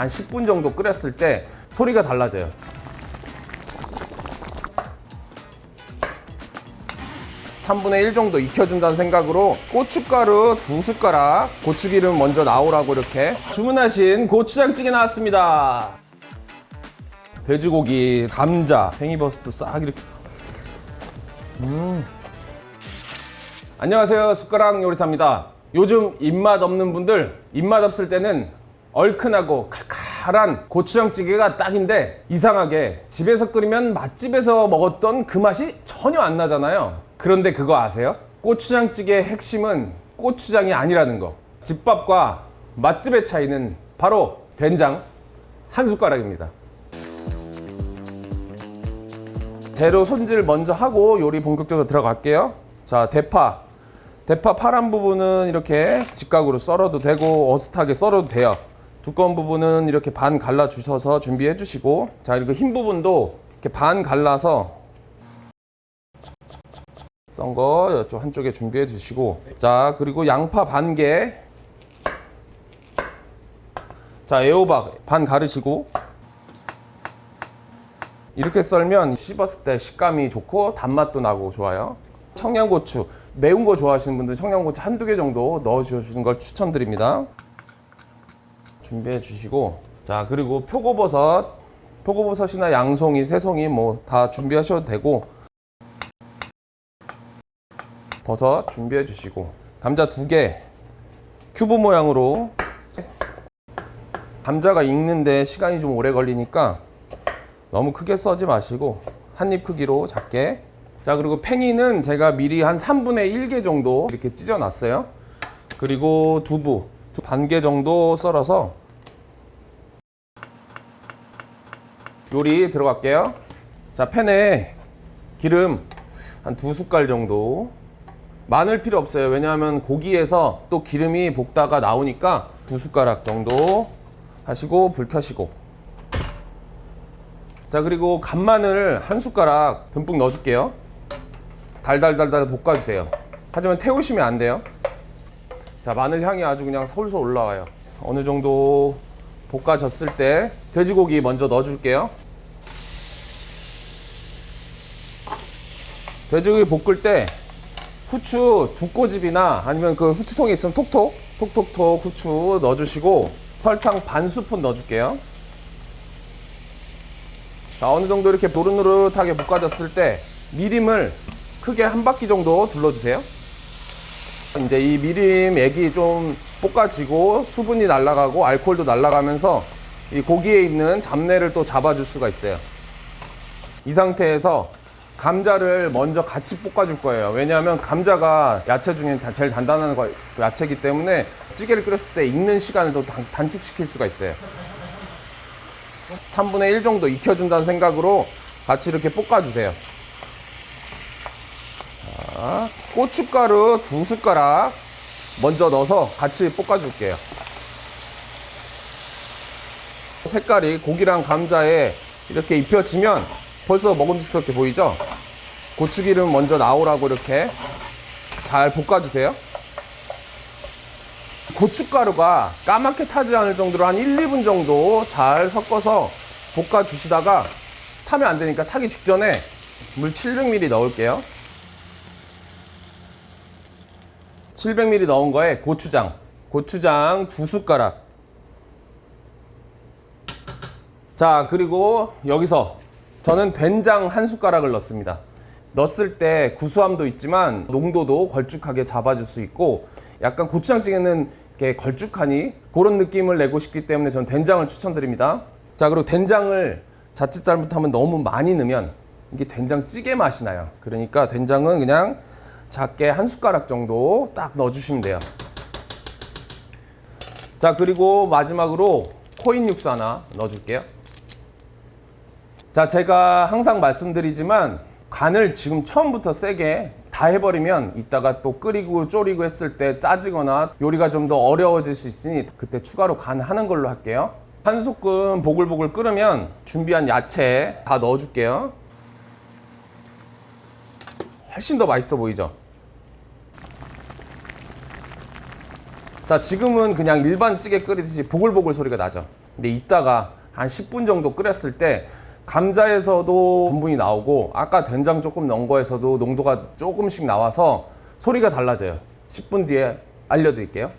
한 10분 정도 끓였을 때 소리가 달라져요. (3분의 1) 정도 익혀준다는 생각으로 고춧가루 2숟가락, 고추기름 먼저 나오라고 이렇게 주문하신 고추장찌개 나왔습니다. 돼지고기, 감자, 팽이버섯도 싹 이렇게. 안녕하세요, 숟가락 요리사입니다. 요즘 입맛 없는 분들, 입맛 없을 때는 얼큰하고 칼칼한 고추장찌개가 딱인데, 이상하게 집에서 끓이면 맛집에서 먹었던 그 맛이 전혀 안 나잖아요. 그런데 그거 아세요? 고추장찌개의 핵심은 고추장이 아니라는 거. 집밥과 맛집의 차이는 바로 된장 한 숟가락입니다. 재료 손질 먼저 하고 요리 본격적으로 들어갈게요. 자, 대파 파란 부분은 이렇게 직각으로 썰어도 되고 어슷하게 썰어도 돼요. 두꺼운 부분은 이렇게 반 갈라 주셔서 준비해 주시고, 자, 그리고 흰 부분도 이렇게 반 갈라서 썬 거 이쪽 한쪽에 준비해 주시고, 자, 그리고 양파 반 개, 자, 애호박 반 가르시고, 이렇게 썰면 씹었을 때 식감이 좋고 단맛도 나고 좋아요. 청양고추, 매운 거 좋아하시는 분들 청양고추 한두 개 정도 넣어주시는 걸 추천드립니다. 준비해 주시고, 자, 그리고 표고버섯이나 양송이, 새송이 뭐 다 준비하셔도 되고, 버섯 준비해 주시고, 감자 2개 큐브 모양으로. 감자가 익는데 시간이 좀 오래 걸리니까 너무 크게 써지 마시고 한 입 크기로 작게. 자, 그리고 팽이는 제가 미리 한 3분의 1개 정도 이렇게 찢어 놨어요. 그리고 두부 반 개 정도 썰어서 요리 들어갈게요. 자, 팬에 기름 한 2숟갈 정도. 많을 필요 없어요. 왜냐하면 고기에서 또 기름이 볶다가 나오니까 2숟가락 정도 하시고 불 켜시고. 자, 그리고 간마늘 1숟가락 듬뿍 넣어줄게요. 달달달달 볶아주세요. 하지만 태우시면 안 돼요. 자, 마늘 향이 아주 그냥 솔솔 올라와요. 어느 정도 볶아졌을 때 돼지고기 먼저 넣어줄게요. 돼지고기 볶을 때 후추 2꼬집이나 아니면 그 후추통이 있으면 톡톡 후추 넣어주시고, 설탕 반 스푼 넣어줄게요. 자, 어느 정도 이렇게 노릇노릇하게 볶아졌을 때 미림을 크게 한 바퀴 정도 둘러주세요. 이제 이 미림 액이 좀 볶아지고 수분이 날아가고 알코올도 날아가면서 이 고기에 있는 잡내를 또 잡아줄 수가 있어요. 이 상태에서 감자를 먼저 같이 볶아줄 거예요. 왜냐하면 감자가 야채 중에 제일 단단한 야채이기 때문에 찌개를 끓였을 때 익는 시간을 더 단축시킬 수가 있어요. 3분의 1 정도 익혀준다는 생각으로 같이 이렇게 볶아주세요. 자, 고춧가루 2숟가락 먼저 넣어서 같이 볶아줄게요. 색깔이 고기랑 감자에 이렇게 입혀지면 벌써 먹음직스럽게 보이죠? 고추기름 먼저 나오라고 이렇게 잘 볶아주세요. 고춧가루가 까맣게 타지 않을 정도로 한 1, 2분 정도 잘 섞어서 볶아주시다가, 타면 안 되니까 타기 직전에 물 700ml 넣을게요. 700ml 넣은 거에 고추장 2숟가락. 자, 그리고 여기서 저는 된장 1숟가락을 넣습니다. 넣었을 때 구수함도 있지만 농도도 걸쭉하게 잡아줄 수 있고, 약간 고추장찌개는 이렇게 걸쭉하니 그런 느낌을 내고 싶기 때문에 저는 된장을 추천드립니다. 자, 그리고 된장을 자칫 잘못하면 너무 많이 넣으면 이게 된장찌개 맛이 나요. 그러니까 된장은 그냥 작게 1숟가락 정도 딱 넣어주시면 돼요. 자, 그리고 마지막으로 코인 육수 하나 넣어줄게요. 자, 제가 항상 말씀드리지만 간을 지금 처음부터 세게 다 해버리면 이따가 또 끓이고 졸이고 했을 때 짜지거나 요리가 좀 더 어려워질 수 있으니 그때 추가로 간 하는 걸로 할게요. 한 소끔 보글보글 끓으면 준비한 야채 다 넣어줄게요. 훨씬 더 맛있어 보이죠? 자, 지금은 그냥 일반 찌개 끓이듯이 보글보글 소리가 나죠. 근데 이따가 한 10분 정도 끓였을 때 감자에서도 분분이 나오고 아까 된장 조금 넣은 거에서도 농도가 조금씩 나와서 소리가 달라져요. 10분 뒤에 알려드릴게요.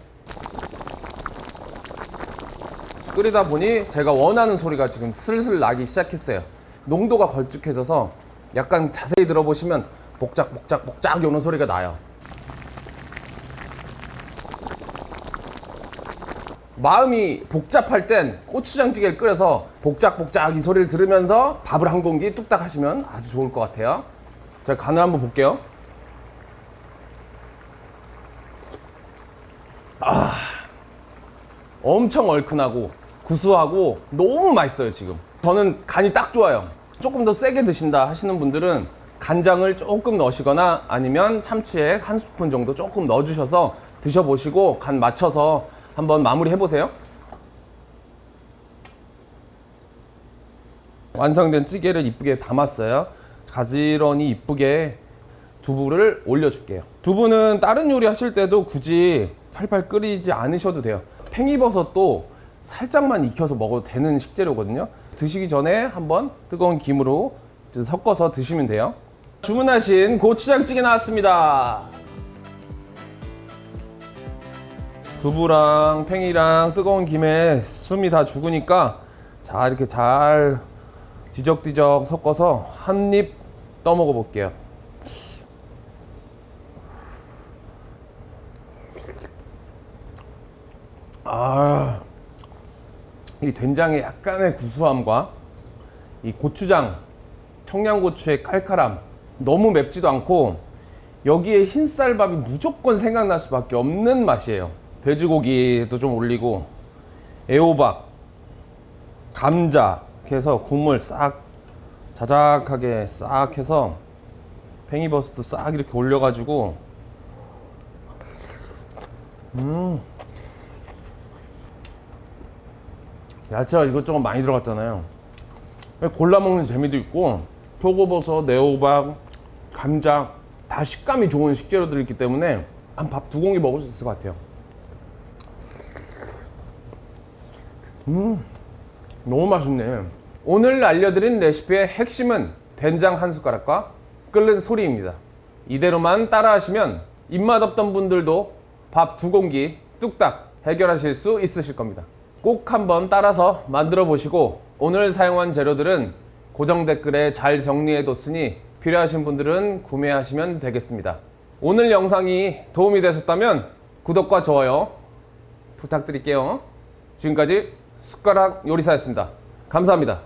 끓이다 보니 제가 원하는 소리가 지금 슬슬 나기 시작했어요. 농도가 걸쭉해져서 약간 자세히 들어보시면 복작 요런 소리가 나요. 마음이 복잡할 땐 고추장찌개를 끓여서 복작 이 소리를 들으면서 밥을 한 공기 뚝딱 하시면 아주 좋을 것 같아요. 제가 간을 한번 볼게요. 엄청 얼큰하고 구수하고 너무 맛있어요. 지금 저는 간이 딱 좋아요. 조금 더 세게 드신다 하시는 분들은 간장을 조금 넣으시거나 아니면 참치액 한 스푼 정도 조금 넣어주셔서 드셔보시고 간 맞춰서 한번 마무리 해보세요. 완성된 찌개를 이쁘게 담았어요. 가지런히 이쁘게 두부를 올려줄게요. 두부는 다른 요리 하실 때도 굳이 팔팔 끓이지 않으셔도 돼요. 팽이버섯도 살짝만 익혀서 먹어도 되는 식재료거든요. 드시기 전에 한번 뜨거운 김으로 섞어서 드시면 돼요. 주문하신 고추장찌개 나왔습니다. 두부랑 팽이랑 뜨거운 김에 숨이 다 죽으니까 자 이렇게 잘 뒤적뒤적 섞어서 한 입 떠먹어 볼게요. 이 된장의 약간의 구수함과 이 고추장, 청양고추의 칼칼함, 너무 맵지도 않고 여기에 흰쌀밥이 무조건 생각날 수밖에 없는 맛이에요. 돼지고기도 좀 올리고 애호박, 감자 이렇게 해서 국물 싹 자작하게 싹 해서 팽이버섯도 싹 이렇게 올려가지고 야채가 이것저것 많이 들어갔잖아요. 골라 먹는 재미도 있고 표고버섯, 애호박, 감자 다 식감이 좋은 식재료들이 있기 때문에 한 밥 2공기 먹을 수 있을 것 같아요. 너무 맛있네. 오늘 알려드린 레시피의 핵심은 된장 한 숟가락과 끓는 소리입니다. 이대로만 따라하시면 입맛 없던 분들도 밥 2공기 뚝딱 해결하실 수 있으실 겁니다. 꼭 한번 따라서 만들어 보시고 오늘 사용한 재료들은 고정 댓글에 잘 정리해 뒀으니 필요하신 분들은 구매하시면 되겠습니다. 오늘 영상이 도움이 되셨다면 구독과 좋아요 부탁드릴게요. 지금까지 숟가락 요리사였습니다. 감사합니다.